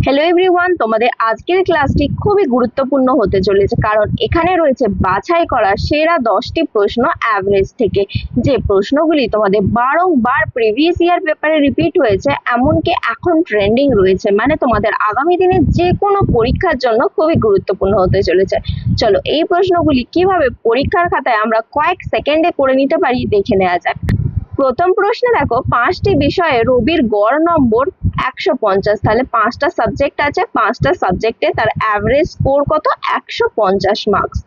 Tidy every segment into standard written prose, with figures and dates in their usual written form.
Hello everyone, তোমাদের আজকের ক্লাসটি খুবই গুরুত্বপূর্ণ হতে চলেছে, কারণ এখানে রয়েছে বাছাই করা সেরা 10টি প্রশ্ন অ্যাভারেজ থেকে, যে প্রশ্নগুলি তোমাদের বারংবার প্রিভিয়াস ইয়ার পেপারে রিপিট হয়েছে, এমনকি এখন ট্রেন্ডিং রয়েছে, মানে তোমাদের আগামী দিনে যে কোনো পরীক্ষার জন্য খুবই গুরুত্বপূর্ণ হতে চলেছে। চলো এই প্রশ্নগুলি কিভাবে পরীক্ষার খাতায় আমরা কয়েক সেকেন্ডে করে নিতে পারি দেখে নেওয়া যাক। প্রথম প্রশ্নে দেখো, 5টি বিষয়ে রবির গড় নম্বর 150, তাহলে 5টা সাবজেক্ট আছে, 5টা সাবজেক্টে তার অ্যাভারেজ স্কোর কত? 150 মার্কস।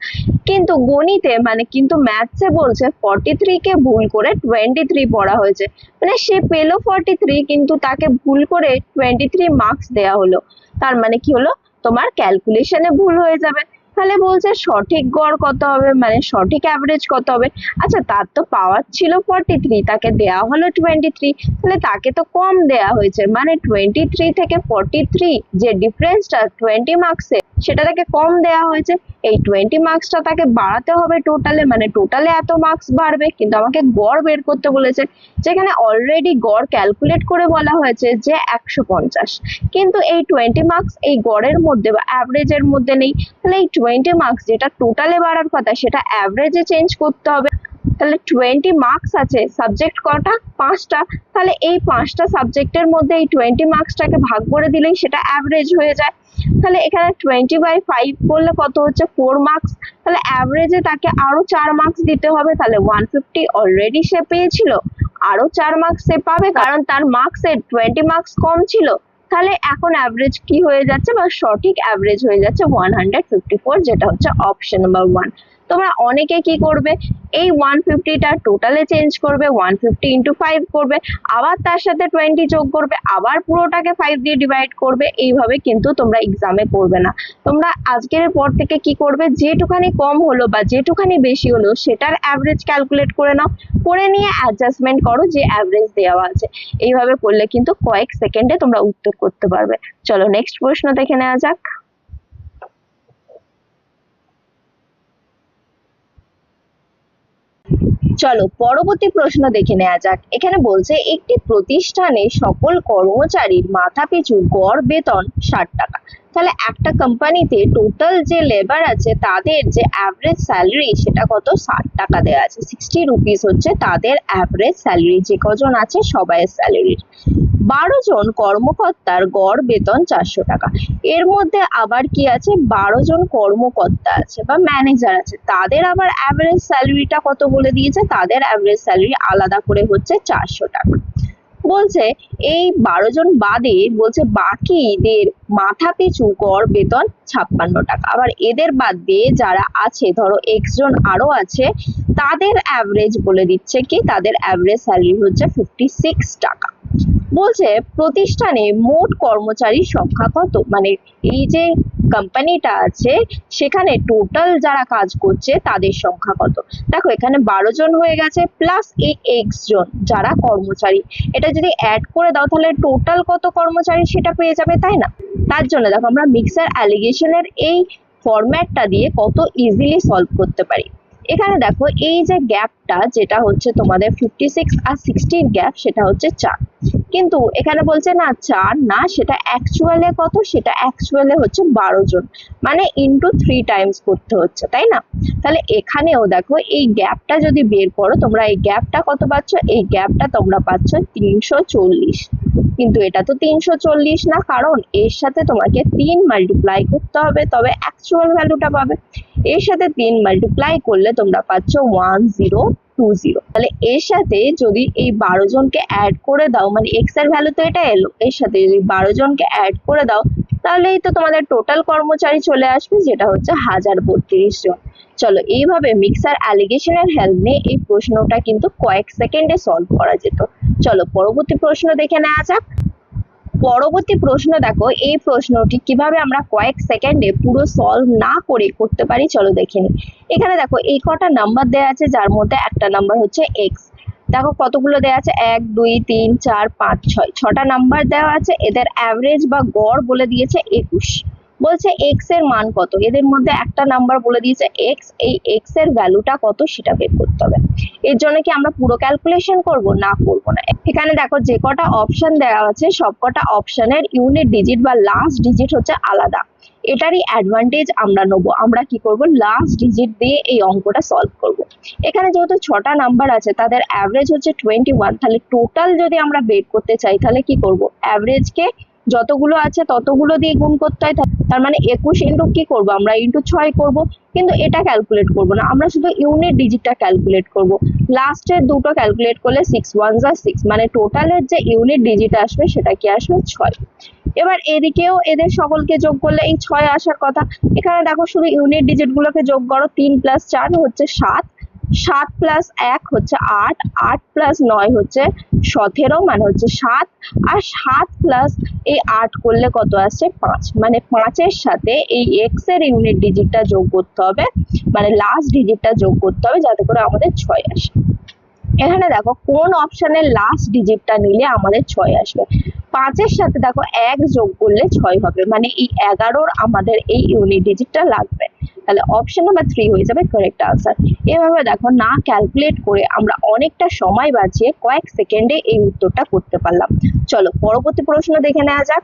কিন্তু গণিতে কিন্তু ম্যাথসে বলছে 43 কে ভুল করে 23 পড়া হয়েছে, মানে সে পেলো 43 কিন্তু তাকে ভুল করে 23 মার্কস দেওয়া হলো। তার মানে কি হলো? তোমার ক্যালকুলেশনে ভুল হয়ে যাবে। তাহলে বলছে সঠিক গড় কত হবে, মানে সঠিক অ্যাভারেজ কত হবে। আচ্ছা, তার তো পাওয়ার ছিল 43, তাকে দেওয়া হলো 23, তাহলে তাকে তো কম দেওয়া হয়েছে, মানে 23 থেকে 43 যে ডিফারেন্সটা 20 মার্কসের, সেটা তাকে কম দেওয়া হয়েছে। এই 20 মার্কসটা তাকে বাড়াতে হবে টোটালে, মানে টোটালে এত মার্কস বাড়বে, কিন্তু আমাকে গড় বের করতে বলেছে, যেখানে অলরেডি গড় ক্যালকুলেট করে বলা হয়েছে যে 150, কিন্তু এই 20 মার্কস এই গড়ের মধ্যে বা অ্যাভারেজের মধ্যে নেই। তাহলে এই 20 মার্কস যেটা টোটালে বাড়ার কথা, সেটা অ্যাভারেজে চেঞ্জ করতে হবে। তাহলে 20 মার্কস আছে, সাবজেক্ট কটা? 5টা। তাহলে এই 5টা সাবজেক্টের মধ্যে এই 20 মার্কসটাকে ভাগ করে দিলেই সেটা অ্যাভারেজ হয়ে যায়। তাহলে এখানে 20/5 করলে কত হচ্ছে? 4 মার্কস। তাহলে অ্যাভারেজে তাকে আরো 4 মার্কস দিতে হবে, তাহলে 150 অলরেডি সে পেয়েছিল, আরো 4 মার্কস সে পাবে, কারণ তার মার্কসের 20 মার্কস কম ছিল। তাহলে এখন অ্যাভারেজ কি হয়ে যাচ্ছে, বা সঠিক অ্যাভারেজ হয়ে যাচ্ছে 154, যেটা হচ্ছে অপশন নাম্বার 1। তোমরা অনেকে কি করবে, এই 150টা টোটালে চেঞ্জ করবে, 150 ইন্টু 5 করবে, আবার তার সাথে 20 যোগ করবে, আবার পুরোটাকে 5 দিয়ে ডিভাইড করবে। এইভাবে কিন্তু তোমরা এক্সামে করবে না। তোমরা আজকের পর থেকে কি করবে, যেটুখানি কম হলো বা যেটুখানি বেশি হলো সেটার অ্যাভারেজ ক্যালকুলেট করে নাও, করে নিয়ে অ্যাডজাস্টমেন্ট করো যে অ্যাভারেজ দেওয়া আছে। এইভাবে করলে কিন্তু কয়েক সেকেন্ডে তোমরা উত্তর করতে পারবে। চলো নেক্সট প্রশ্ন দেখে নেওয়া যাক। চলো পরবর্তী প্রশ্ন দেখে নেওয়া যাক। এখানে বলছে একটি প্রতিষ্ঠানে সকল কর্মচারীর মাথাপিছু গড় বেতন 60 টাকা। তাহলে একটা কোম্পানিতে টোটাল যে লেবার আছে তাদের যে অ্যাভারেজ স্যালারি সেটা কত? 60 টাকা দেওয়া আছে, 60 রুপিস হচ্ছে তাদের অ্যাভারেজ স্যালারি, যে কজন আছে সবাইয়ের স্যালারি। 12 জন কর্মকর্তার গড় বেতন 400 টাকা। এর মধ্যে আবার কি আছে? 12 জন কর্মকর্তা আছে বা ম্যানেজার আছে, তাদের আবার অ্যাভারেজ স্যালারিটা কত বলে দিয়েছে, তাদের অ্যাভারেজ স্যালারি আলাদা করে হচ্ছে 400 টাকা। বলছে এই 12 জন বাদে বলছে বাকিদের মাথা পিছু গড় বেতন 56 টাকা। আবার এদের বাদ দিয়ে যারা আছে, ধরো x জন আরো আছে, তাদের অ্যাভারেজ বলে দিচ্ছে কি, তাদের অ্যাভারেজ স্যালারি হচ্ছে 56 টাকা। বলছে প্রতিষ্ঠানে মোট কর্মচারীর সংখ্যা কত, মানে এই যে কোম্পানিটা আছে সেখানে টোটাল যারা কাজ করছে তাদের সংখ্যা কত। দেখো এখানে 12 জন হয়ে গেছে, প্লাস এই x জন যারা কর্মচারী, এটা যদি অ্যাড করে দাও তাহলে টোটাল কত কর্মচারী সেটা পেয়ে যাবে, তাই না? তার জন্য দেখো আমরা মিক্সার অ্যালিগেশনের এই ফরম্যাটটা দিয়ে কত ইজিলি সলভ করতে পারি। এখানে দেখো এই যে গ্যাপটা, যেটা হচ্ছে তোমাদের 56 আর 60 গ্যাপ, সেটা হচ্ছে 4, কিন্তু এখানে বলছে না 4 না, সেটা অ্যাকচুয়ালে কত, সেটা অ্যাকচুয়ালে হচ্ছে 12 জন, মানে ইন্টু 3 টাইমস করতে হচ্ছে, তাই না? তাহলে এখানেও দেখো এই গ্যাপটা যদি বের করো তোমরা, এই গ্যাপটা কত পাচ্ছ, এই গ্যাপটা তোমরা পাচ্ছ 340, কিন্তু এটা তো 340 না, কারণ এর সাথে তোমাকে 3 মাল্টিপ্লাই করতে হবে, তবে অ্যাকচুয়াল ভ্যালুটা পাবে। এর সাথে 3 মাল্টিপ্লাই করলে তোমরা পাচ্ছ 1020। তাহলে এর সাথে যদি এই 12 জনকে অ্যাড করে দাও, মানে এক্স এর ভ্যালু তো এটা এলো, এর সাথে যদি 12 জনকে অ্যাড করে দাও তাহলেই তো তোমাদের টোটাল কর্মচারী চলে আসবে, যেটা হচ্ছে 1032 জন। চলো এইভাবে মিক্সার অ্যালিগেশনের হেল্প নিয়ে এই প্রশ্নটা কিন্তু কয়েক সেকেন্ডে সলভ করা যেত। চলো পরবর্তী প্রশ্ন দেখে নেওয়া যাক। পরবর্তী প্রশ্ন দেখো, এই প্রশ্নটি কিভাবে আমরা কয়েক সেকেন্ডে পুরো সলভ না করে করতে পারি চলো দেখে নিই। এখানে দেখো এই কটা নাম্বার দেওয়া আছে, যার মধ্যে একটা নাম্বার হচ্ছে x। দেখো কতগুলো দেওয়া আছে, 1 2 3 4 5 6, 6টা নাম্বার দেওয়া আছে, এদের অ্যাভারেজ বা গড় বলে দিয়েছে 21। বলছে এক্স এর মান কত, এদের মধ্যে একটা নাম্বার বলে দিয়েছে এক্স, এই এক্স এর ভ্যালুটা কত সেটা বের করতে হবে। এর জন্য কি আমরা পুরো ক্যালকুলেশন করব? না, করব না। এখানে দেখো যে কটা অপশন দেওয়া আছে সব কটা অপশনের ইউনিট ডিজিট বা লাস্ট ডিজিট হচ্ছে আলাদা। এটারই অ্যাডভান্টেজ আমরা নেবো। আমরা কি করব? লাস্ট ডিজিট দিয়ে এই অঙ্কটা সলভ করব। এখানে যেহেতু 6টা নাম্বার আছে তাদের অ্যাভারেজ হচ্ছে 21, তাহলে টোটাল যদি আমরা বের করতে চাই তাহলে কি করব? অ্যাভারেজকে যতগুলো আছে ততগুলো দিয়ে গুণ করতে হয়, তার মানে 21 ইন্টু কি করব আমরা? ইন্টু 6 করব। কিন্তু এটা ক্যালকুলেট করব না, আমরা শুধু ইউনিট ডিজিটটা ক্যালকুলেট করব। লাস্টের দুটো ক্যালকুলেট করলে 6 1 যা 6, মানে টোটালের যে ইউনিট ডিজিট আসবে সেটা কি আসবে? 6। এবার এদিকেও এদের সকলকে যোগ করলে এই 6 আসার কথা। এখানে দেখো শুধু ইউনিট ডিজিট গুলোকে যোগ করো, 3 + 4 হচ্ছে 7, 7 + 1 হচ্ছে 8, 8 + 9 হচ্ছে 17, মানে হচ্ছে 7, আর 7 প্লাস এই 8 করলে কত আসছে? 5, মানে 5 এর সাথে এই এক্স এর ইউনিট ডিজিটটা যোগ করতে হবে, মানে লাস্ট ডিজিটটা যোগ করতে হবে যাতে করে আমাদের 6 আসে। এখানে দেখো কোন অপশনের লাস্ট ডিজিটটা নিলে আমাদের 6 আসবে। 5 এর সাথে দেখো 1 যোগ করলে 6 হবে, মানে এই 11 আমাদের এই ইউনিট ডিজিটটা লাগবে। তাহলে অপশন নাম্বার 3 হয়ে যাবে কারেক্ট আনসার। এভাবে দেখো না ক্যালকুলেট করে আমরা অনেকটা সময় বাঁচিয়ে কয়েক সেকেন্ডে এই উত্তরটা করতে পারলাম। চলো পরবর্তী প্রশ্ন দেখে নেওয়া যাক।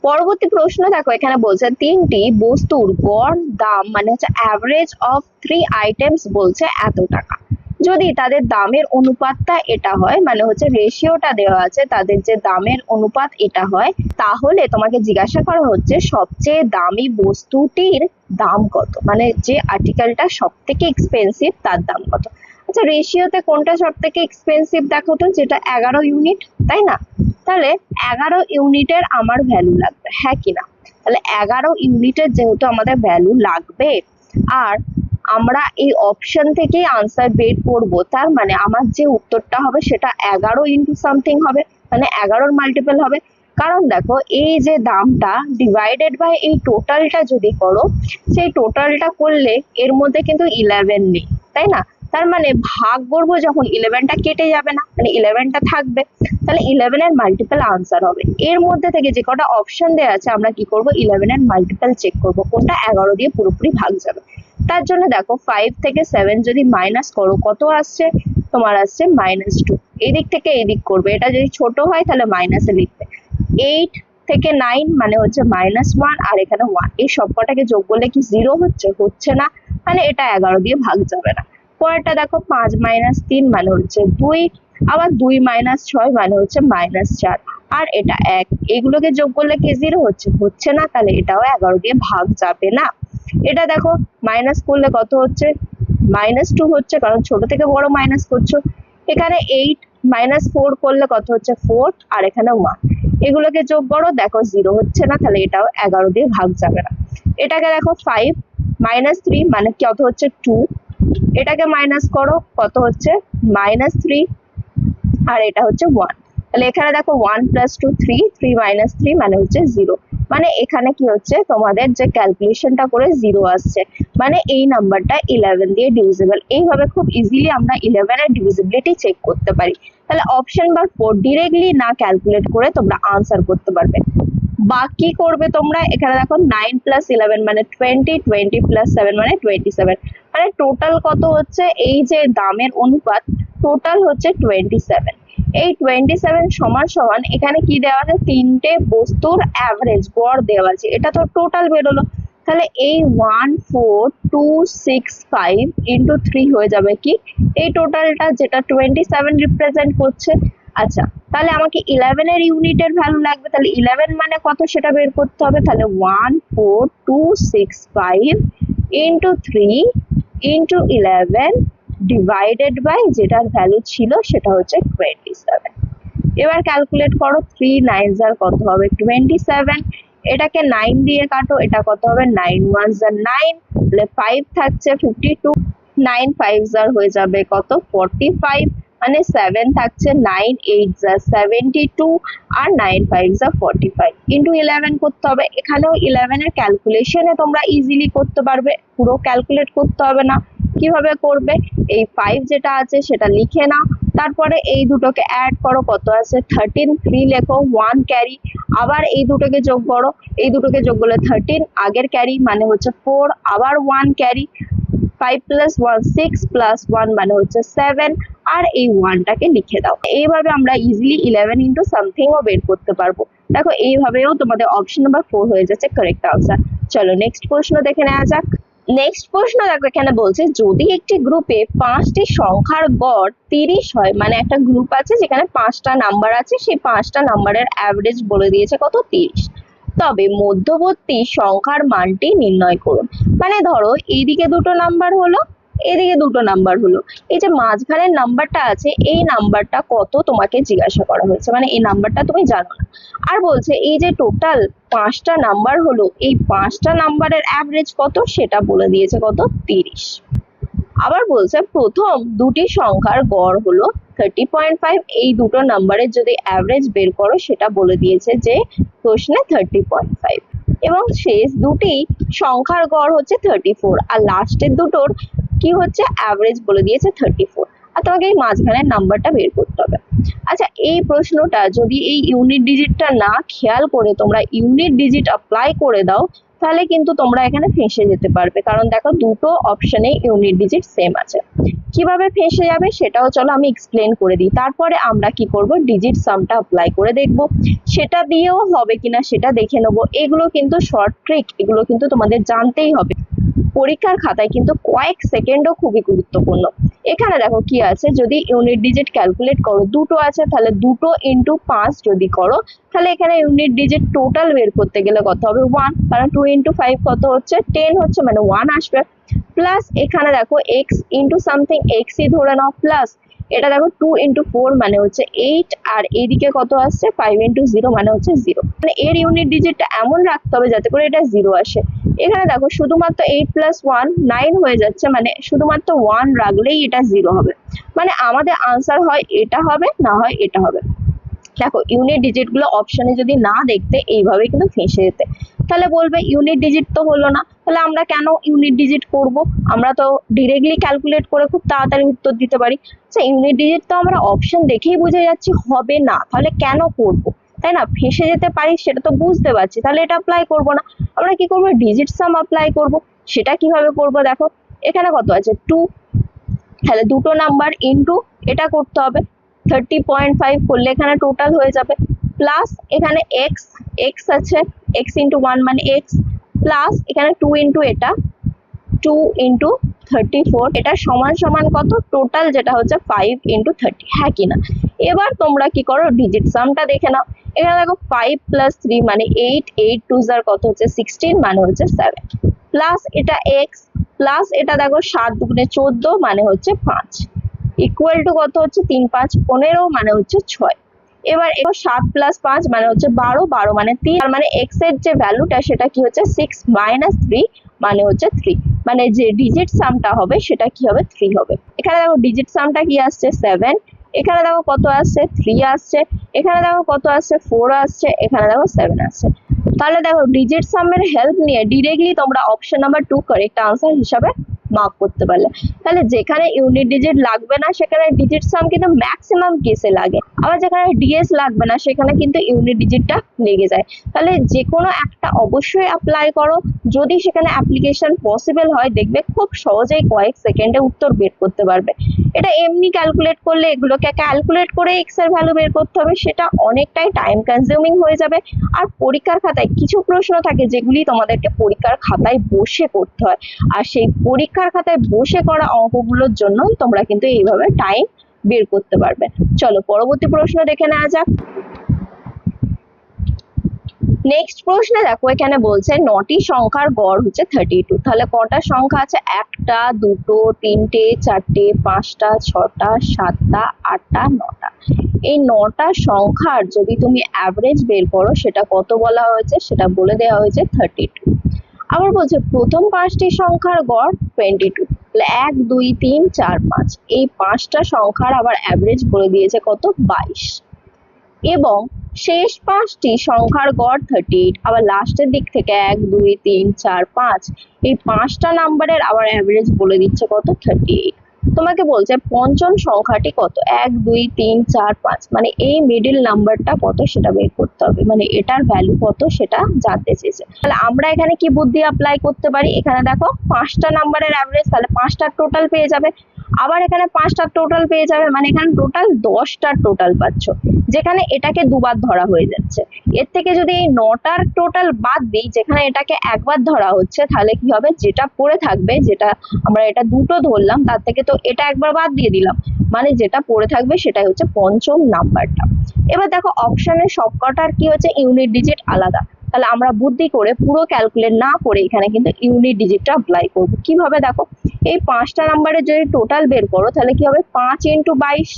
পরবর্তী প্রশ্ন দেখো এখানে বলছে তিনটি বস্তুর গড় দাম, মানে হচ্ছে অ্যাভারেজ অফ 3 আইটেমস বলছে এত টাকা। যদি তাদের দামের অনুপাতটা এটা হয়, মানে হচ্ছে রেশিওটা দেওয়া আছে, তাদের যে দামের অনুপাত এটা হয়, তাহলে তোমাকে জিজ্ঞাসা করা হচ্ছে সবচেয়ে দামি বস্তুটির দাম কত, মানে যে আর্টিকেলটা সব থেকে এক্সপেন্সিভ তার দাম কত। আচ্ছা, রেশিওতে কোনটা সব থেকে এক্সপেন্সিভ দেখো তো, যেটা 11 ইউনিট, তাই না? তাহলে 11 ইউনিটের আমার ভ্যালু লাগবে, হ্যাঁ কিনা? তাহলে 11 ইউনিটের যেহেতু আমাদের ভ্যালু লাগবে, আর আমরা এই অপশন থেকেই আনসার বের করব, তার মানে আমার যে উত্তরটা হবে সেটা 11 ইন্টু সামথিং হবে, মানে 11 মাল্টিপল হবে। কারণ দেখো এই যে দামটা ডিভাইডেড বাই এই টোটালটা যদি করো, সেই টোটালটা করলে এর মধ্যে কিন্তু 11 নেই, তাই না? তার মানে ভাগ করবো যখন 11টা কেটে যাবে না, মানে 11টা থাকবে, তাহলে 11 এর মাল্টিপল আনসার হবে। এর মধ্যে থেকে যে কটা অপশন দেওয়া আছে আমরা কি করব? 11 এর মাল্টিপল চেক করব কোনটা 11 দিয়ে পুরোপুরি ভাগ যাবে। তার জন্য দেখো 5 থেকে 7 যদি মাইনাস করো কত আসছে? তোমার আসছে -2। এদিক থেকে এদিক করবে, এটা যদি ছোট হয় তাহলে মাইনাসে লিখবে। 8 থেকে 9 মানে হচ্ছে -1, আর এখানে 1, এই সবকটাকে যোগ করলে কি 0 হচ্ছে? হচ্ছে না, মানে এটা 11 দিয়ে ভাগ যাবে না। পরেরটা দেখো 5 - 3 মানে হচ্ছে 2, আবার 2 - 6 মানে হচ্ছে -4, আর এটা 1, এগুলোকে যোগ করলে কি 0 হচ্ছে? হচ্ছে না, তাহলে এটাও 11 দিয়ে ভাগ যাবে না। এটা দেখো মাইনাস করলে কত হচ্ছে? -2 হচ্ছে, কারণ ছোট থেকে বড় মাইনাস করছো। এখানে 8 -4 করলে কত হচ্ছে? 4, আর এখানে 1, এগুলোকে যোগ করো, দেখো 0 হচ্ছে না, তাহলে এটাও 11 দিয়ে ভাগ যাবে না। এটাকে দেখো 5 - 3 মানে কত হচ্ছে? 2, এটাকে মাইনাস করো, কত হচ্ছে? -3, আর এটা হচ্ছে 1, তাহলে এখানে দেখো 1 + 2 3, 3 - 3 মানে হচ্ছে 0, মানে এখানে কি হচ্ছে? তোমাদের যে ক্যালকুলেশনটা করে 0 আসছে, মানে এই নাম্বারটা 11 দিয়ে ডিভিজিবল। এইভাবে খুব ইজিলি আমরা 11 এর ডিভিজিবিলিটি চেক করতে পারি। তাহলে অপশন নাম্বার 4 ডিরেক্টলি না ক্যালকুলেট করে তোমরা আনসার করতে পারবে। বাকি করবে তোমরা, এখানে দেখো 9 + 11 মানে 20, 20 + 7 মানে 27, মানে টোটাল কত হচ্ছে? এই যে দামের অনুপাত টোটাল হচ্ছে 27। এই 27 সমান সমান এখানে কি দেওয়া আছে? তিনটে বস্তুর অ্যাভারেজ গড় দেওয়া আছে, এটা তো টোটাল বেরোলো। তাহলে এই 14265 ইন্টু 3 হয়ে যাবে কি এই টোটালটা, যেটা 27 রিপ্রেজেন্ট করছে। আচ্ছা, তাহলে আমাকে 11 এর ইউনিটের ভ্যালু লাগবে, তাহলে 11 মানে কত সেটা বের করতে হবে। তাহলে 14265 ইন্টু 3 ইন্টু 11 ডিভাইডেড বাই যেটার ভ্যালু ছিল সেটা হচ্ছে 27। এবার ক্যালকুলেট করো, 3 9 আর কত হবে? 27, এটাকে 9 দিয়ে কাটো, এটা কত হবে? 9 1 9, তাহলে 5 থাকছে 52, 9 5 হয়ে যাবে কত? 45, মানে 7 থাকছে, 9 8 72, আর 9 5 45 ইন্টু 11 করতে হবে। এখানেও 11 এর ক্যালকুলেশনে তোমরা ইজিলি করতে পারবে, পুরো ক্যালকুলেট করতে হবে না। কিভাবে করবে? এই 5 যেটা আছে সেটা লিখে নাও, তারপরে এই দুটোকে অ্যাড করো, কত আছে? 13, 3 লেখো, 1 ক্যারি, আবার এই দুটোকে যোগ করো, এই দুটোকে যোগ করলে 13, আগের ক্যারি মানে হচ্ছে 4, আবার 1 ক্যারি, 5 প্লাস 1 6 প্লাস 1 মানে হচ্ছে 7, আর এই 1টাকে লিখে দাও। এইভাবে আমরা ইজিলি 11 ইন্টু সামথিং ও বের করতে পারবো। দেখো এইভাবেও তোমাদের অপশন নাম্বার 4 হয়ে যাচ্ছে কারেক্ট আনসার। চলো নেক্সট প্রশ্ন দেখে নেওয়া যাক। নেক্সট প্রশ্ন দেখো এখানে বলছে যদি একটি গ্রুপে 5টি সংখ্যার গড় 30 হয়, মানে একটা গ্রুপ আছে যেখানে 5টা নাম্বার আছে, সেই 5টা নাম্বারের অ্যাভারেজ বলে দিয়েছে কত 30, তবে মধ্যবর্তী সংখ্যার মানটি নির্ণয় করুন। মানে ধরো এইদিকে দুটো নাম্বার হলো, এদিকে দুটো নাম্বার হলো, এই যে মাঝখানের নাম্বারটা আছে এই নাম্বারটা কত তোমাকে জিজ্ঞাসা করা হয়েছে, মানে এই নাম্বারটা তুমি জানো না। আর বলছে এই যে টোটাল 5টা নাম্বার হলো, এই 5টা নাম্বারের অ্যাভারেজ কত সেটা বলে দিয়েছে কত 30। আবার বলছে প্রথম দুটি সংখ্যার গড় হলো 30.5, এই দুটো নাম্বারের যদি অ্যাভারেজ বের করো সেটা বলে দিয়েছে যে প্রশ্নে 30.5, এবং শেষ দুটি সংখ্যার গড় হচ্ছে 34, আর লাস্টের দুটোর কি হচ্ছে অ্যাভারেজ বলে দিয়েছে 34, আর তোমাকে এই মাঝখানের নাম্বারটা বের করতে হবে। আচ্ছা এই প্রশ্নটা যদি এই ইউনিট ডিজিটটা না খেয়াল করে তোমরা ইউনিট ডিজিট অ্যাপ্লাই করে দাও তাহলে কিন্তু তোমরা এখানে ফেঁসে যেতে পারবে, কারণ দেখো দুটো অপশনে ইউনিট ডিজিট সেম আছে। কিভাবে ফেঁসে যাবে সেটাও চলো আমি এক্সপ্লেন করে দিই, তারপরে আমরা কি করব ডিজিট সামটা অ্যাপ্লাই করে দেখব, সেটা দিয়েও হবে কিনা সেটা দেখে নেবো। এগুলো কিন্তু শর্ট ট্রিক, এগুলো কিন্তু তোমাদের জানতেই হবে, পরীক্ষার খাতায় কিন্তু কয়েক সেকেন্ডও খুবই গুরুত্বপূর্ণ। এখানে দেখো কি আছে, যদি ইউনিট ডিজিট ক্যালকুলেট করো, দুটো আছে তাহলে 2 ইন্টু 5 যদি করো তাহলে এখানে ইউনিট ডিজিট টোটাল বের করতে গেলে কত হবে 1, কারণ 2 ইন্টু 5 কত হচ্ছে 10 হচ্ছে, মানে 1 আসবে, প্লাস এখানে দেখো এক্স ইন্টু সামথিং এক্সই ধরে নাও, প্লাস এটা দেখো 2 ইন্টু 4 মানে হচ্ছে 8, আর এইদিকে কত আসছে 5 ইন্টু 0 মানে হচ্ছে 0, মানে এর ইউনিট ডিজিটটা এমন রাখতে হবে যাতে করে এটা 0 আসে। এখানে দেখো শুধুমাত্র 8 প্লাস 1 9 হয়ে যাচ্ছে, মানে শুধুমাত্র 1 রাখলেই এটা 0 হবে, মানে আমাদের আনসার হয় এটা হবে, না হয় এটা হবে। দেখো ইউনিট ডিজিট গুলো অপশনে যদি না দেখতে এইভাবে কিন্তু ফেঁসে যেতে, তাহলে বলবে ইউনিট ডিজিট তো হলো না, তাহলে আমরা কেন ইউনিট ডিজিট করব, আমরা তো ডিরেক্টলি ক্যালকুলেট করে খুব তাড়াতাড়ি উত্তর দিতে পারি। আচ্ছা ইউনিট ডিজিট তো আমরা অপশন দেখেই বুঝে যাচ্ছি হবে না, তাহলে কেন করব, তাই না, ফেঁসে যেতে পারি সেটা তো বুঝতে পারছি, তাহলে এটা অ্যাপ্লাই করব না, আমরা কি করব ডিজিট সাম অ্যাপ্লাই করব। সেটা কিভাবে করব, দেখো এখানে কত আছে 2, তাহলে দুটো নাম্বার ইনটু এটা করতে হবে 30.5 করলে এখানে টোটাল হয়ে যাবে, প্লাস এখানে এক্স, এক্স আছে এক্স ইন্টু 1 মানে এক্স, প্লাস এখানে 2 ইন্টু এটা 2 ইন্টু 34, এটা সমান সমান কত টোটাল যেটা হচ্ছে 5 ইন্টু 30, হ্যাঁ কিনা। এবার তোমরা কি করো ডিজিট সামটা দেখে নাও, এখানে দেখো 5 প্লাস 3 মানে 8, 8 টু জার কত হচ্ছে 16 মানে হচ্ছে 7, প্লাস এটা এক্স, প্লাস এটা দেখো 7 দুগুণে 14 মানে হচ্ছে 5, ইকুয়াল টু কত হচ্ছে 3 5 15 মানে হচ্ছে 6। এবার 7 প্লাস 5 মানে হচ্ছে 12, 12 মানে 3, তার মানে x এর যে ভ্যালুটা সেটা কি হচ্ছে 6 মাইনাস 3 মানে হচ্ছে 3, মানে যে ডিজিট সামটা হবে সেটা কি হবে 3 হবে। এখানে দেখো ডিজিট সামটা কি আসছে 7, এখানে দেখো কত আসছে 3 আসছে, এখানে দেখো কত আসছে 4 আসছে, এখানে দেখো 7 আসছে। তাহলে দেখো ডিজিট সামের হেল্প নিয়ে ডিরেক্টলি তোমরা অপশন নাম্বার 2 কারেক্ট আনসার হিসাবে মার্ক করতে পারলে। তাহলে যেখানে ইউনিট ডিজিট লাগবে না সেখানে ডিজিট সাম কিন্তু ম্যাক্সিমাম কেসে লাগে, আবার যেখানে ডিএস লাগবে না সেখানে কিন্তু ইউনিট ডিজিটটা লেগে যায়। তাহলে যে কোনো একটা অবশ্যই অ্যাপ্লাই করো, যদি সেখানে অ্যাপ্লিকেশন পসিবল হয় দেখবে খুব সহজেই কয়েক সেকেন্ডে উত্তর বের করতে পারবে। এটা এমনি ক্যালকুলেট করলে এগুলোকে ক্যালকুলেট করে এক্স এর ভ্যালু বের করতে হবে, সেটা অনেকটাই টাইম কনজিউমিং হয়ে যাবে। আর পরীক্ষার খাতায় কিছু প্রশ্ন থাকে যেগুলি তোমাদেরকে পরীক্ষার খাতায় বসে করতে হয়, আর সেই পরীক্ষার খাতায় বসে করা অঙ্কগুলোর জন্য তোমরা কিন্তু এইভাবে টাইম বের করতে পারবে। চলো পরবর্তী প্রশ্ন দেখে নেওয়া যাক। নেক্সট প্রশ্নে দেখো এখানে বলছে 9টি সংখ্যার গড় হচ্ছে 32, তাহলে কটা সংখ্যা আছে 1টা 2টো 3টে 4টে 5টা 6টা 7টা 8টা 9টা, এই 9টা সংখ্যার যদি তুমি অ্যাভারেজ বের করো সেটা কত বলা হয়েছে, সেটা বলে দেওয়া হয়েছে 32। আবার বলছে প্রথম 5টি সংখ্যার গড় 22, তাহলে 1 2 3 4 5, এই 5টা সংখ্যার আবার অ্যাভারেজ বলে দিয়েছে কত 22, এবং শেষ 5টি সংখ্যার গড় 38, আবার লাস্টের দিক থেকে 1 2 3 4 5 এই 5টা নাম্বারের আবার অ্যাভারেজ বলে দিচ্ছে কত 38। তোমাকে বলছে পঞ্চম সংখ্যাটি কত, 1 2 3 4 5, মানে এই মিডিল নাম্বারটা কত সেটা বের করতে হবে, মানে এটার ভ্যালু কত সেটা জানতে চেয়েছে। তাহলে আমরা এখানে কি বুদ্ধি অ্যাপ্লাই করতে পারি, এখানে দেখো 5টা নাম্বারের অ্যাভারেজ, তাহলে 5টার টোটাল পেয়ে যাবে, আবার এখানে 5টার টোটাল পেয়ে যাবে, মানে এখানে টোটাল 10টার টোটাল পাচ্ছ, যেখানে এটাকে দুবার ধরা হয়ে যাচ্ছে। এর থেকে যদি এই 9টার টোটাল বাদ দিই, যেখানে এটাকে একবার ধরা হচ্ছে, তাহলে কি হবে, যেটা পড়ে থাকবে, যেটা আমরা এটা দুটো ধরলাম তার থেকে তো এটা একবার বাদ দিয়ে দিলাম, মানে যেটা পড়ে থাকবে সেটাই হচ্ছে পঞ্চম নাম্বারটা। এবার দেখো অপশনের সবকটার কি হচ্ছে ইউনিট ডিজিট আলাদা, তাহলে আমরা বুদ্ধি করে পুরো ক্যালকুলেট না করে এখানে কিন্তু ইউনিট ডিজিটটা অ্যাপ্লাই করব। কিভাবে দেখো, এই 5টা নাম্বারের যদি টোটাল বের করো তাহলে কি হবে 5 × 22,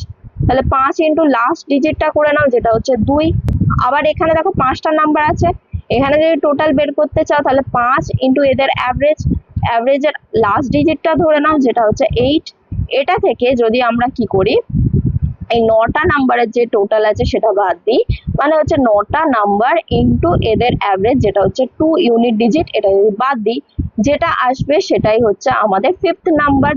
তাহলে 5 × লাস্ট ডিজিটটা করে নাও যেটা হচ্ছে 2। আবার এখানে দেখো 5টা নাম্বার আছে, এখানে যদি টোটাল বের করতে চাও তাহলে 5 × এদের অ্যাভারেজ, অ্যাভারেজের লাস্ট ডিজিটটা ধরে নাও যেটা হচ্ছে 8। এটা থেকে যদি আমরা কি করি, এই 9টা নাম্বারের যে টোটাল আছে সেটা বাদ দিই, মানে হচ্ছে 9টা নাম্বার ইনটু এদের অ্যাভারেজ যেটা হচ্ছে 2 ইউনিট ডিজিট, এটা যদি বাদ দিই যেটা আসবে সেটাই হচ্ছে আমাদের 5th নাম্বার,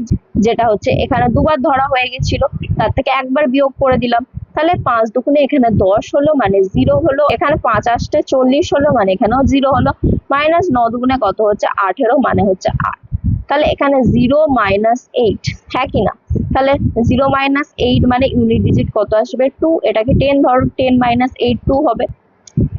যেটা হচ্ছে এখানে দুবার ধরা হয়ে গেছিল, তার থেকে একবার বিয়োগ করে দিলাম, তাহলে 5 দুগুণে এখানে 10 হলো মানে 0 হলো, এখানে 5 আসতে 40 হলো মানে এখানেও 0 হলো, মাইনাস 9 দুগুণে কত হচ্ছে 18 মানে হচ্ছে 8, তাহলে এখানে 0 - 8, হ্যাঁ কি না, তাহলে 0 - 8 মানে ইউনিট ডিজিট কত আসবে 2, এটাকে 10 ধরো, 10 - 8 2 হবে।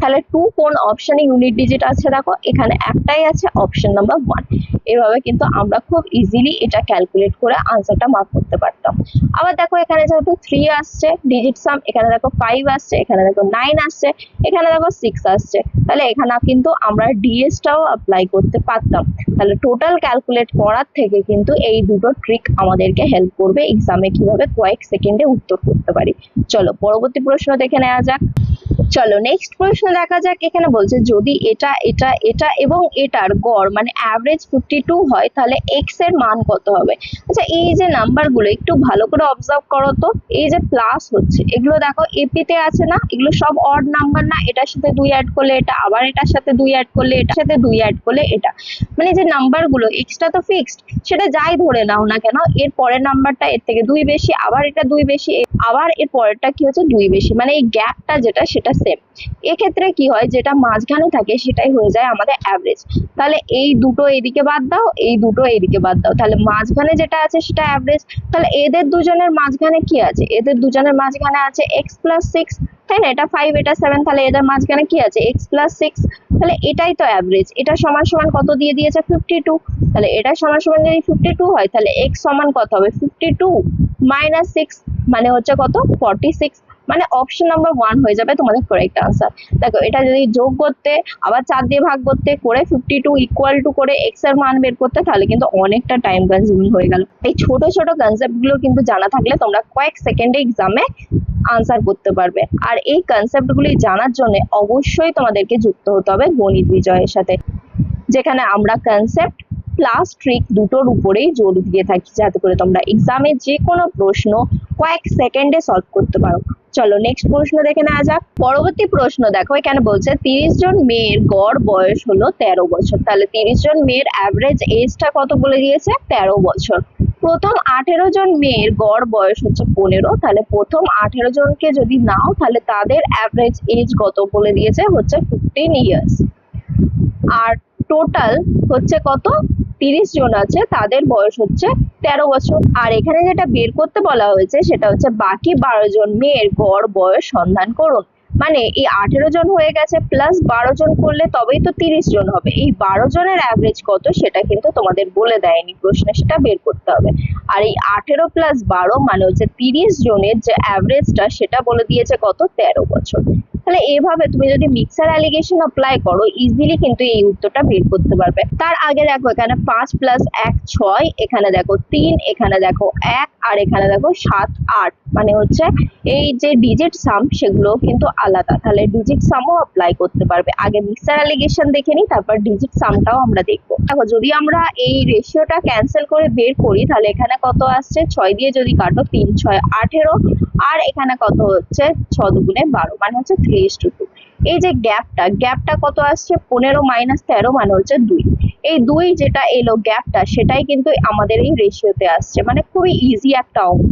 তাহলে 2 কোন অপশনে ইউনিট ডিজিট আছে, দেখো এখানে একটাই আছে, অপশন নাম্বার 1। এভাবে কিন্তু আমরা খুব ইজিলি এটা ক্যালকুলেট করে আনসারটা মার্ক করতে পারতাম। আবার দেখো এখানে যেহেতু 3 আসছে ডিজিট সাম, এখানে দেখো 5 আসছে, এখানে দেখো 9 আসছে, এখানে দেখো 6 আসছে, তাহলে এখানে কিন্তু আমরা ডিএসটাও অ্যাপ্লাই করতে পারতাম। তাহলে টোটাল ক্যালকুলেট করার থেকে কিন্তু এই দুটো ট্রিক আমাদেরকে হেল্প করবে এক্সামে কিভাবে কয়েক সেকেন্ডে উত্তর করতে পারি। চলো পরবর্তী প্রশ্ন দেখে নেওয়া যাক। চলো নেক্সট প্রশ্ন দেখা যাক। এখানে বলছে যদি এটা এটা এটা এবং এটার গড় মানে অ্যাভারেজ 52 হয় তাহলে এক্স এর মান কত হবে। আচ্ছা এই যে নাম্বারগুলো একটু ভালো করে অবজার্ভ করো তো, এই যে প্লাস হচ্ছে এগুলো দেখো এপিতে আছে না, এগুলো সব অড নাম্বার না, এটার সাথে 2 অ্যাড করলে এটা, আবার এটার সাথে 2 অ্যাড করলে এটার সাথে 2 অ্যাড করলে এটা, মানে যে নাম্বারগুলো এক্সটা তো ফিক্সড, সেটা যাই ধরে নাও না কেন, এর পরের নাম্বারটা এর থেকে 2 বেশি, আবার এটা 2 বেশি, আবার এর পরেরটা কি হচ্ছে 2 বেশি, মানে এই গ্যাপটা যেটা সেটা সেম। এক্ষেত্রে কি হয়, যেটা মাঝখানে থাকে সেটাই হয়ে যায় আমাদের অ্যাভারেজ। তাহলে এই দুটো এদিকে বাদ দাও, এই দুটো এদিকে বাদ দাও, তাহলে মাঝখানে যেটা আছে সেটা অ্যাভারেজ। তাহলে এদের দুজনের মাঝখানে কি আছে, এদের দুজনের মাঝখানে আছে x + 6, তাই না, এটা 5 এটা 7, তাহলে এদের মাঝখানে কি আছে x + 6, তাহলে এটাই তো অ্যাভারেজ। এটা সমান সমান কত দিয়ে দিয়েছে 52, তাহলে এটা সমান সমান যদি 52 হয় তাহলে x সমান কত হবে 52 - 6 মানে হচ্ছে কত 46, মানে অপশন নাম্বার 1 হয়ে যাবে তোমাদের কারেক্ট আনসার। দেখো এটা যদি যোগ করতে আবার 4 দিয়ে ভাগ করতে করে 52 ইকুয়াল টু করে x এর মান বের করতে, তাহলে কিন্তু অনেকটা টাইম কনজিউমিং হয়ে গেল। এই ছোট ছোট কনসেপ্ট গুলো কিন্তু জানা থাকলে তোমরা কয়েক সেকেন্ডে এক্সামে আনসার করতে পারবে। আর এই কনসেপ্ট গুলি জানার জন্য অবশ্যই তোমাদেরকে যুক্ত হতে হবে গণিত বিজয়ের সাথে, যেখানে আমরা কনসেপ্ট প্লাস ট্রিক দুটোর উপরেই জোর দিয়ে থাকি, যাতে করে তোমরা এক্সামে যে কোনো প্রশ্ন কয়েক সেকেন্ডে সলভ করতে পারো। চলো নেক্সট প্রশ্ন দেখে নেওয়া যাক। পরবর্তী প্রশ্ন দেখো, এখানে বলছে 30 জন মেয়ের গড় বয়স হলো 13 বছর, তাহলে 30 জন মেয়ের অ্যাভারেজ এজটা কত বলে দিয়েছে 13 বছর। প্রথম 18 জন মেয়ের গড় বয়স হচ্ছে 15, তাহলে প্রথম 18 জনকে যদি নাও তাহলে তাদের অ্যাভারেজ এজ কত বলে দিয়েছে হচ্ছে 15 ইয়ার্স। আর টোটাল হচ্ছে কত 30 জন আছে, তাদের বয়স হচ্ছে 13 বছর। আর এখানে যেটা বের করতে বলা হয়েছে সেটা হচ্ছে বাকি 12 জন মেয়ের গড় বয়স সন্ধান করুন। মানে এই 18 জন হয়ে গেছে, প্লাস 12 জন করলে তবেই তো 30 জন হবে। এই 12 জনের অ্যাভারেজ কত সেটা কিন্তু তোমাদের বলে দেয়নি প্রশ্নে, সেটা বের করতে হবে। আর এই 18 + 12 মানে হচ্ছে 30 জনের যে অ্যাভারেজটা সেটা বলে দিয়েছে কত 13 বছর। তাহলে এইভাবে তুমি যদি মিক্সার অ্যালিগেশন অ্যাপ্লাই করো ইজিলি কিন্তু এই উত্তরটা বের করতে পারবে। তার আগে দেখো এখানে 5 + 1 6, এখানে দেখো 3, এখানে দেখো 1, আর এখানে দেখো 7 8, মানে হচ্ছে এই যে ডিজিট সাম সেগুলো কিন্তু আলাদা, তাহলে ডিজিট সামও অ্যাপ্লাই করতে পারবে। আগে মিক্সার অ্যালিগেশন দেখে নিই, তারপর ডিজিট সামটাও আমরা দেখবো। দেখো যদি আমরা এই রেশিওটা ক্যান্সেল করে বের করি তাহলে এখানে কত আসছে 6 দিয়ে যদি কাটো 3 6 18, আর এখানে কত হচ্ছে 6 দুগুণে 12, মানে হচ্ছে 3:2। এই যে গ্যাপটা কত আসছে, 15 মাইনাস 13 মানে হচ্ছে 2। এই 2 যেটা এলো গ্যাপটা, সেটাই কিন্তু আমাদের এই রেশিওতে আসছে, মানে খুবই ইজি একটা অঙ্ক,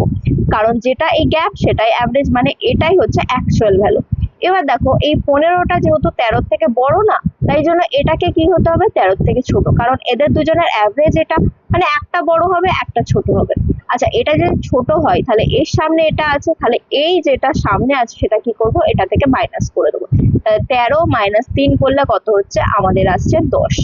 কারণ যেটা এই গ্যাপ সেটাই অ্যাভারেজ, মানে এটাই হচ্ছে অ্যাকচুয়াল ভ্যালু। এবার দেখো এই 15টা যেহেতু 13 থেকে বড় না, তাই জন্য এটাকে কি হতে হবে, 13 থেকে ছোট, কারণ এদের দুজনের অ্যাভারেজ এটা, মানে একটা বড় হবে একটা ছোট হবে। আচ্ছা, এটা যদি ছোট হয় তাহলে এর সামনে এটা আছে, তাহলে এই যেটা সামনে আছে সেটা কি করব, এটা থেকে মাইনাস করে দেবো। তাহলে 13 মাইনাস 3 করলে কত হচ্ছে, আমাদের আসছে 10।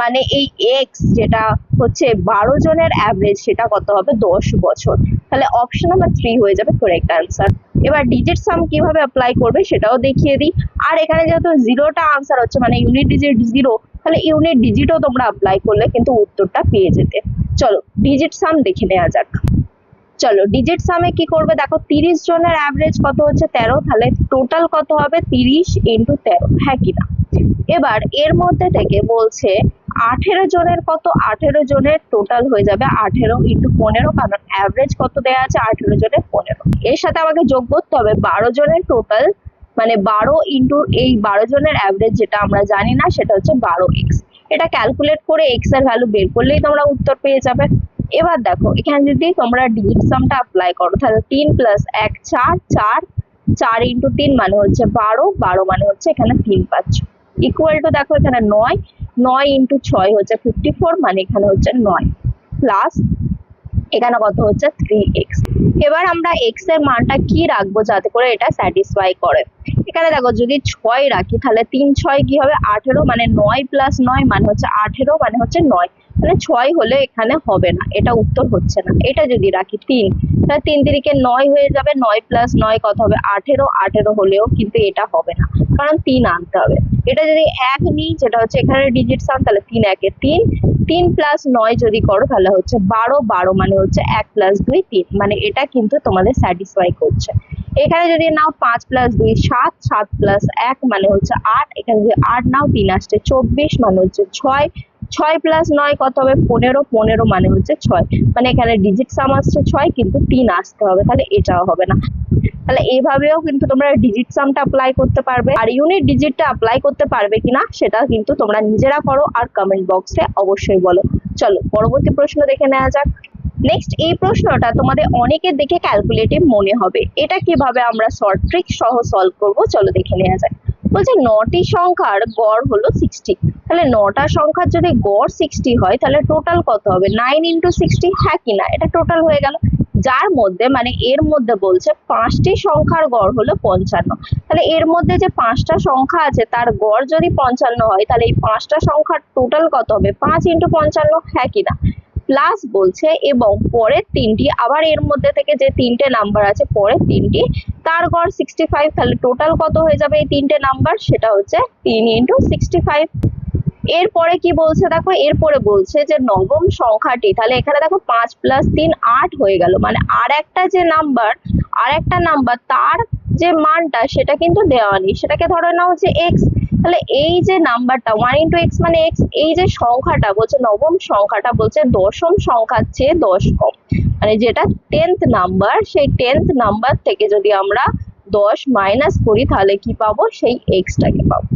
মানে এই এক্স যেটা হচ্ছে 12 জনের অ্যাভারেজ, সেটা কত হবে, 10 বছর। তাহলে অপশন নাম্বার 3 হয়ে যাবে কারেক্ট আনসার। এবার ডিজিট সাম কিভাবে অ্যাপ্লাই করবে সেটাও দেখিয়ে দিই। আর এখানে যেহেতু জিরোটা আনসার হচ্ছে, মানে ইউনিট ডিজিট জিরো, তাহলে ইউনিট ডিজিটও তোমরা অ্যাপ্লাই করলে কিন্তু উত্তরটা পেয়ে যেতে। চলো ডিজিট সাম দেখে নেওয়া যাক। চলো ডিজিট সামে কি করবে, দেখো 30 জনের অ্যাভারেজ কত হচ্ছে 13, তাহলে টোটাল কত হবে 30 ইন্টু 13, হ্যাঁ কিনা। এবার এর মধ্যে থেকে বলছে 18 জনের কত, 18 জনের টোটাল হয়ে যাবে 18 ইন্টু 15, কারণ অ্যাভারেজ কত দেওয়া আছে, 18 জনের 15। এর সাথে আমাকে যোগ করতে হবে 12 জনের টোটাল, মানে 12 ইন্টু এই 12 জনের অ্যাভারেজ, যেটা আমরা জানি না, সেটা হচ্ছে 12x। এটা ক্যালকুলেট করে x এর ভ্যালু বের করলেই তোমরা উত্তর পেয়ে যাবে। এবার দেখো এখানে যদি তোমরা ডিজিট সামটা অ্যাপ্লাই করো, তাহলে 3 প্লাস 1 4, 4 4 ইন্টু 3 মানে হচ্ছে 12, 12 মানে হচ্ছে এখানে 3 পাচ্ছ, ইকুয়াল টু দেখো এখানে 9, 9 ইন্টু 6 হচ্ছে 54, মানে এখানে হচ্ছে 9, প্লাস এখানে কত হচ্ছে 3x। এবার আমরা x এর মানটা কি রাখবো যাতে করে এটা স্যাটিসফাই করে। এখানে দেখো যদি 6 রাখি তাহলে 3 6 কি হবে 18, মানে 9 প্লাস 9 মানে হচ্ছে 18, মানে হচ্ছে 9, মানে 6 হলে এখানে হবে না, এটা উত্তর হচ্ছে না। এটা যদি রাখি 3, তাহলে 3 তিরিকে 9 হয়ে যাবে, 9 প্লাস 9 কত হবে 18, 18 হলেও কিন্তু এটা হবে না, কারণ 3 আনতে হবে। এটা যদি 1 নিই, যেটা হচ্ছে এখানে ডিজিট সাম, তাহলে 3 1 এ 3, 3 প্লাস 9 যদি করো তাহলে হচ্ছে 12, 12 মানে হচ্ছে 1 প্লাস 2 3, মানে এটা কিন্তু তোমাদের স্যাটিসফাই করছে। এখানে যদি নাও 5 প্লাস 2 7, 7 প্লাস 1 মানে হচ্ছে 8, এখানে যদি 8 নাও 3 আসছে 24, মানে হচ্ছে 6, 6 প্লাস 9 কত হবে 15, 15 মানে হচ্ছে 6, মানে এখানে ডিজিট সাম আসছে 6 কিন্তু 3 আসতে হবে, তাহলে এটাও হবে না। তাহলে এইভাবেও কিন্তু তোমরা ডিজিট সামটা অ্যাপ্লাই করতে পারবে। আর ইউনিট ডিজিটটা অ্যাপ্লাই করতে পারবে কিনা সেটা কিন্তু তোমরা নিজেরা করো আর কমেন্ট বক্সে অবশ্যই বলো। চলো পরবর্তী প্রশ্ন দেখে নেওয়া যাক। নেক্সট এই প্রশ্নটা তোমাদের অনেকের দেখে ক্যালকুলেটিভ মনে হবে, এটা কিভাবে আমরা শর্ট ট্রিক সহ সলভ করব, চলো দেখে নেওয়া যাক। বলছে 9টি সংখ্যার গড় হলো 60, তাহলে 9টা সংখ্যার যদি গড় 60 হয় তাহলে টোটাল কত হবে 9 ইন্টু 60, হ্যাঁ কিনা, এটা টোটাল হয়ে গেল। যার মধ্যে মানে এর মধ্যে বলছে 5টি সংখ্যার গড় হলো 55, তাহলে এর মধ্যে যে 5টা সংখ্যা আছে তার গড় যদি 55 হয়, তাহলে এই 5টা সংখ্যার টোটাল কত হবে 5 ইন্টু 55, হ্যাঁ কিনা। প্লাস বলছে এবং পরের তিনটি, আবার এর মধ্যে থেকে যে তিনটে নাম্বার আছে পরের তিনটি, তার গড় 65, তাহলে টোটাল কত হয়ে যাবে এই তিনটে নাম্বার, সেটা হচ্ছে 3 ইন্টু 65। এরপরে কি বলছে দেখো, এরপরে বলছে যে নবম সংখ্যাটি, তাহলে এখানে দেখো 5 প্লাস 3 8 হয়ে গেল, মানে আর একটা নাম্বার তার যে মানটা সেটা কিন্তু দেওয়া নেই, সেটাকে ধরে নাও হচ্ছে x। তাহলে এই যে নাম্বারটা 1 ইন্টু x মানে x, এই যে সংখ্যাটা বলছে নবম সংখ্যাটা বলছে দশম সংখ্যার চেয়ে 10 কম, মানে যেটা 10th নাম্বার, সেই 10th নাম্বার থেকে যদি আমরা 10 মাইনাস করি তাহলে কি পাবো, সেই x টাকে পাবো।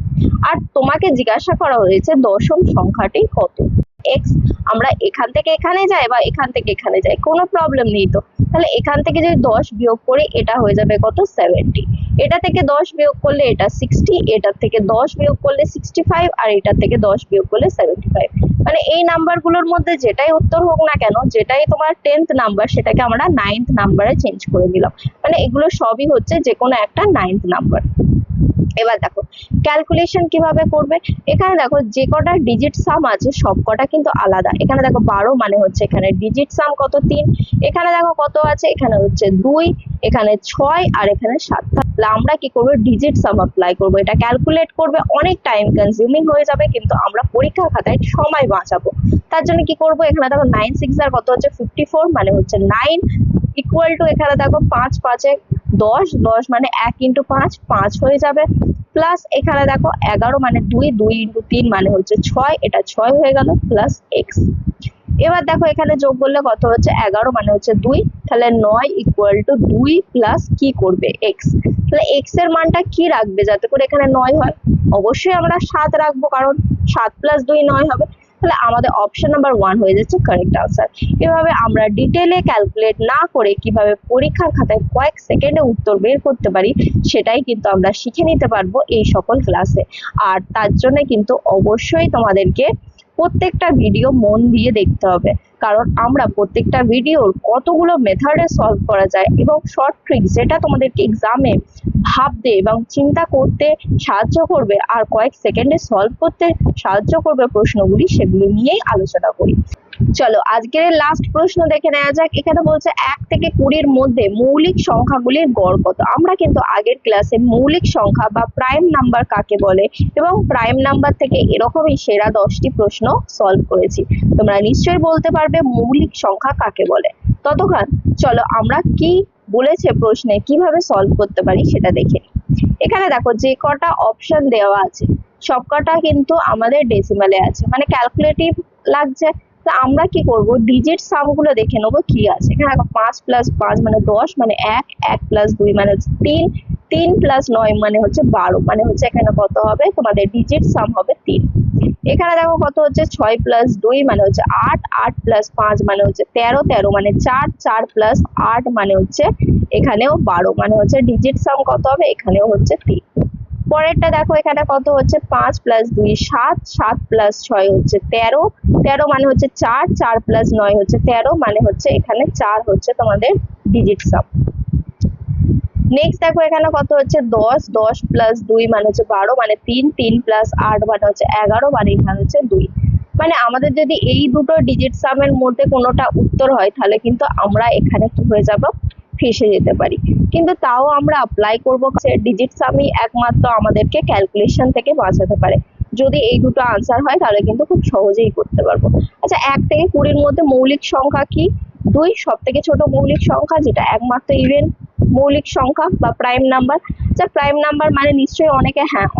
আর তোমাকে জিজ্ঞাসা করা হয়েছে দশম সংখ্যাটি কত, x। আমরা এখান থেকে এখানে যাই বা এখান থেকে এখানে যাই, কোনো প্রবলেম নেই তো। তাহলে এখান থেকে যদি 10 বিয়োগ করি এটা হয়ে যাবে কত 70, এটা থেকে 10 বিয়োগ করলে এটা 60, এটা থেকে 10 বিয়োগ করলে 65, আর এটা থেকে 10 বিয়োগ করলে 75। মানে এই নাম্বারগুলোর মধ্যে যেটাই উত্তর হোক না কেন, যেটাই তোমার 10th নাম্বার সেটাকে আমরা 9th নাম্বারে চেঞ্জ করে দিলাম, মানে এগুলো সবই হচ্ছে যে কোনো একটা 9th নাম্বার। এবার দেখো ক্যালকুলেশন কিভাবে করবে। এখানে দেখো যে কটা ডিজিট সাম আছে সব কটা কিন্তু আলাদা। এখানে দেখো 12 মানে হচ্ছে এখানে ডিজিট সাম কত 3, এখানে দেখো কত আছে এখানে হচ্ছে 2, এখানে 6 আর এখানে 7। তাহলে আমরা কি করব ডিজিট সাম অ্যাপ্লাই করব, এটা ক্যালকুলেট করবে অনেক টাইম কনজিউমিং হয়ে যাবে, কিন্তু আমরা পরীক্ষার খাতায় সময় বাঁচাবো। তার জন্য কি করব, এখানে দেখো 9 6 আর কত হচ্ছে 54, মানে হচ্ছে 9 ইকুয়াল টু এখানে দেখো 5 5 এ 10 10 মানে 1 ইন্টু 5 5 হয়ে যাবে, প্লাস এখানে দেখো 11 মানে 2 2 ইন্টু 3 মানে হচ্ছে 6, এটা 6 হয়ে গেল, প্লাস এক্স। এবার দেখো এখানে যোগ করলে কত হচ্ছে, 11 মানে হচ্ছে 2, তাহলে 9 ইকুয়াল টু 2 প্লাস কি করবে এক্স। তাহলে এক্স এর মানটা কি রাখবে যাতে করে এখানে 9 হয়, অবশ্যই আমরা 7 রাখবো, কারণ 7 প্লাস 2 9 হবে। তাহলে আমাদের অপশন নাম্বার 1 হয়ে যাচ্ছে কারেক্ট আনসার। এভাবে আমরা ডিটেলে ক্যালকুলেট না করে কিভাবে পরীক্ষার খাতায় কয়েক সেকেন্ডে উত্তর বের করতে পারি সেটাই কিন্তু আমরা শিখে নিতে পারবো এই সকল ক্লাসে। আর তার জন্য কিন্তু অবশ্যই তোমাদেরকে প্রত্যেকটা ভিডিও মন দিয়ে দেখতে হবে, কারণ আমরা প্রত্যেকটা ভিডিওর কতগুলো মেথডে সলভ করা যায় এবং শর্ট ট্রিক যেটা তোমাদেরকে এক্সামে ভাবতে এবং চিন্তা করতে সাহায্য করবে আর কয়েক সেকেন্ডে সলভ করতে সাহায্য করবে প্রশ্নগুলি, সেগুলি নিয়েই আলোচনা করি। চলো আজকের লাস্ট প্রশ্ন দেখে নেওয়া যাক। এখানে বলছে 1 থেকে 20-র মধ্যে মৌলিক সংখ্যাগুলির গড় কত। আমরা কিন্তু আগের ক্লাসে মৌলিক সংখ্যা বা প্রাইম নাম্বার কাকে বলে এবং প্রাইম নাম্বার থেকে এরকমই সেরা 10টি প্রশ্ন সলভ করেছি। তোমরা নিশ্চয়ই বলতে পারবে মৌলিক সংখ্যা কাকে বলে। ততক্ষণ চলো আমরা কি বলেছে প্রশ্নে কিভাবে সলভ করতে পারি সেটা দেখে নিই। এখানে দেখো যে কটা অপশন দেওয়া আছে সব কটা কিন্তু আমাদের ডেসিমালে আছে, মানে ক্যালকুলেটিভ লাগছে। তো আমরা কি করব, ডিজিট সাম গুলো দেখে নেবো কি আছে। এখানে দেখো 5 প্লাস 5 মানে 10 মানে 1, 1 প্লাস 2 মানে হচ্ছে 3, 3 প্লাস 9 মানে হচ্ছে 12, মানে হচ্ছে এখানে কত হবে, তোমাদের ডিজিট সাম হবে 3। এখানে দেখো কত হচ্ছে 6 প্লাস 2 মানে হচ্ছে 8, 8 প্লাস 5 মানে হচ্ছে 13, 13 মানে 4, 4 প্লাস 8 মানে হচ্ছে এখানেও 12, মানে হচ্ছে ডিজিট সাম কত হবে, এখানেও হচ্ছে 3। পরেরটা দেখো এখানে কত হচ্ছে 5 প্লাস 2 7, 7 প্লাস 6 হচ্ছে 13, 13 মানে হচ্ছে 4, 4 প্লাস 9 হচ্ছে 13, মানে হচ্ছে এখানে 4 হচ্ছে তোমাদের ডিজিট সাম। নেক্সট দেখো এখানে কত হচ্ছে 10, 10 প্লাস 2 মানে হচ্ছে 12, মানে 3, 3 প্লাস 8 মানে হচ্ছে 11, মানে এখানে হচ্ছে 2। মানে আমাদের যদি এই দুটো ডিজিট সামের মধ্যে কোনোটা উত্তর হয় তাহলে কিন্তু আমরা এখানে কি হয়ে যাব, ফেসে যেতে পারি। কিন্তু তাও আমরা অ্যাপ্লাই করব ডিজিট সামই একমাত্র আমাদেরকে ক্যালকুলেশন থেকে বাঁচাতে পারে। যদি এই দুটো আনসার হয় তাহলে কিন্তু খুব সহজেই করতে পারবো। আচ্ছা 1 থেকে 20-র মধ্যে মৌলিক সংখ্যা কি, 2 সব থেকে ছোট মৌলিক সংখ্যা, যেটা একমাত্র ইভেন মৌলিক সংখ্যা বা প্রাইম নাম্বার। যা প্রাইম নাম্বার মানে নিশ্চয়ই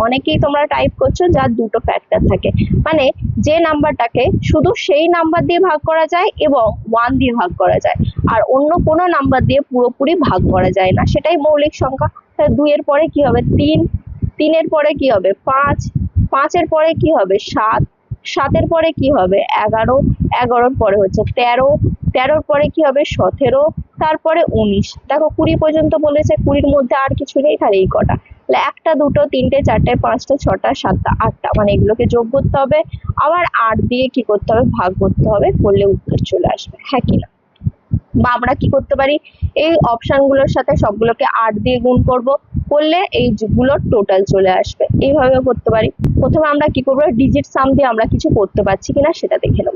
অনেকেই তোমরা টাইপ করছো যার দুটো ফ্যাক্টর থাকে, মানে যে নাম্বারটাকে শুধু সেই নাম্বার দিয়ে ভাগ করা যায় এবং 1 দিয়ে ভাগ করা যায়, আর অন্য কোনো নাম্বার দিয়ে পুরোপুরি ভাগ করা যায় না, সেটাই মৌলিক সংখ্যা। 2 এর পরে কি হবে 3, 3 এর পরে কি হবে 5, 5 এর পরে কি হবে 7, 7 এর পরে কি হবে 11, 11 পরে হচ্ছে 13, 13 পরে কি হবে 17, তারপরে 19। দেখো 20 পর্যন্ত বলেছে, 20-র মধ্যে আর কিছু নেই, তাহলে এই কটা। তাহলে 1টা 2টো 3টে 4টে 5টা 6টা 7টা 8টা, মানে এগুলোকে যোগ করতে হবে, আবার 8 দিয়ে কি করতে হবে, ভাগ করতে হবে, করলে উত্তর চলে আসবে, হ্যাঁ কিনা। বা আমরা কি করতে পারি, এই অপশন গুলোর সাথে সবগুলোকে 8 দিয়ে গুণ করব, করলে এই গুলোর টোটাল চলে আসবে। এইভাবে করতে পারি। প্রথমে আমরা কি করব, ডিজিট সাম দিয়ে আমরা কিছু করতে পারছি কিনা সেটা দেখে নেব।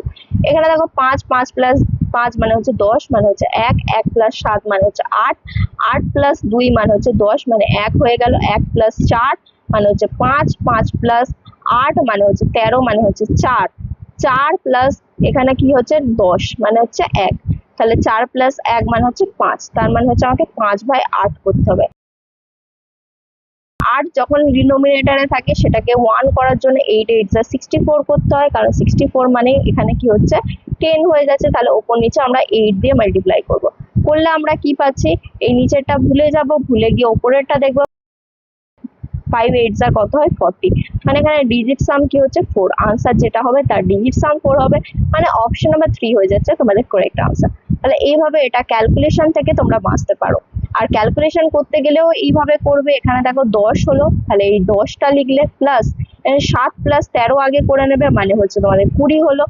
এখানে দেখো 5, 5 প্লাস 5 মানে হচ্ছে 10, মানে হচ্ছে 1, 1 প্লাস 7 মানে হচ্ছে 8, 8 প্লাস 2 মানে হচ্ছে 10, মানে 1 হয়ে গেল, 1 প্লাস 4 মানে হচ্ছে 5, 5 প্লাস 8 মানে হচ্ছে 13, মানে হচ্ছে 4, 4 প্লাস এখানে কি হচ্ছে 10 মানে হচ্ছে 1, তাহলে 4 প্লাস 1 মানে হচ্ছে 5, তার মানে হচ্ছে আমাকে 5/8 করতে হবে। 8 যখন ডিনোমিনেটরে থাকে সেটাকে 1 করার জন্য 8 8 যা 64 করতে হয়, কারণ 64 মানে এখানে কি হচ্ছে 10 হয়ে যাচ্ছে, তাহলে ওপর নিচে আমরা 8 দিয়ে মাল্টিপ্লাই করব। করলে আমরা কি পাচ্ছি, এই নিচেরটা ভুলে যাব, ভুলে গিয়ে ওপরেরটা দেখব, 5 8 যা কত হয় 40, মানে এখানে ডিজিট সাম কি হচ্ছে 4, আনসার যেটা হবে তার ডিজিট সাম 4 হবে, মানে অপশন নাম্বার 3 হয়ে যাচ্ছে তোমাদের কারেক্ট আনসার। তাহলে এইভাবে এটা ক্যালকুলেশন থেকে তোমরা বাঁচতে পারো। আর ক্যালকুলেশন করতে গেলেও এইভাবে করবে। এখানে দেখো 10 হলো, তাহলে এই 10টা লিখলে, প্লাস 7 প্লাস 13 আগে করে নেবে, মানে হচ্ছে তোমাদের 20 হলো,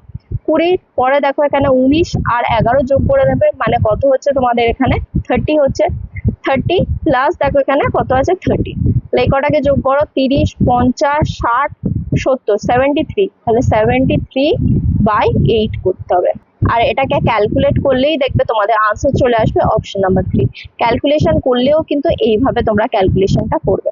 20 পরে দেখো এখানে 19 আর 11 যোগ করে নেবে, মানে কত হচ্ছে তোমাদের এখানে 30 হচ্ছে, 30 প্লাস দেখো এখানে কত আছে 30, এই কটাকে যোগ করো, 30, 50, 60, 70, 73, তাহলে 73/8 করতে হবে। আর এটাকে ক্যালকুলেট করলেই দেখবে তোমাদের আনসার চলে আসবে অপশন নাম্বার 3। ক্যালকুলেশন করলেও কিন্তু এইভাবে তোমরা ক্যালকুলেশনটা করবে।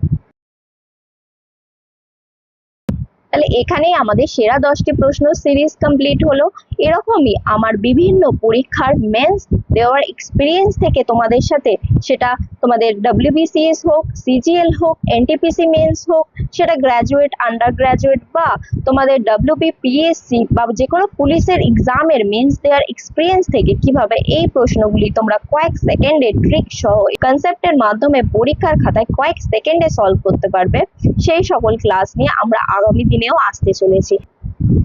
তাহলে এখানেই আমাদের সেরা 10টি প্রশ্ন সিরিজ কমপ্লিট হলো। এরকমই আমার বিভিন্ন পরীক্ষার মেন্স দেওয়ার এক্সপিরিয়েন্স থেকে তোমাদের সাথে, সেটা তোমাদের WBCS হোক, CGL হোক, NTPC মেন্স হোক, সেটা গ্র্যাজুয়েট, আন্ডার গ্র্যাজুয়েট বা তোমাদের WBPSC বা যে কোনো পুলিশের এক্সামের মেন্স দেওয়ার এক্সপিরিয়েন্স থেকে কিভাবে এই প্রশ্নগুলি তোমরা কয়েক সেকেন্ডে ট্রিক সহ কনসেপ্টের মাধ্যমে পরীক্ষার খাতায় কয়েক সেকেন্ডে সলভ করতে পারবে, সেই সকল ক্লাস নিয়ে আমরা আগামী দিনেও আসতে চলেছি।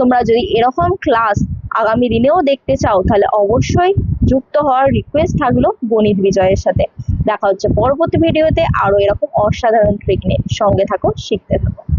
তোমরা যদি এরকম ক্লাস আগামী দিনেও দেখতে চাও তাহলে অবশ্যই যুক্ত হওয়ার রিকোয়েস্ট থাকলো গণিত বিজয়ের সাথে। দেখা হচ্ছে পরবর্তী ভিডিওতে আরো এরকম অসাধারণ ট্রিক নিয়ে। সঙ্গে থাকো, শিখতে থাকো।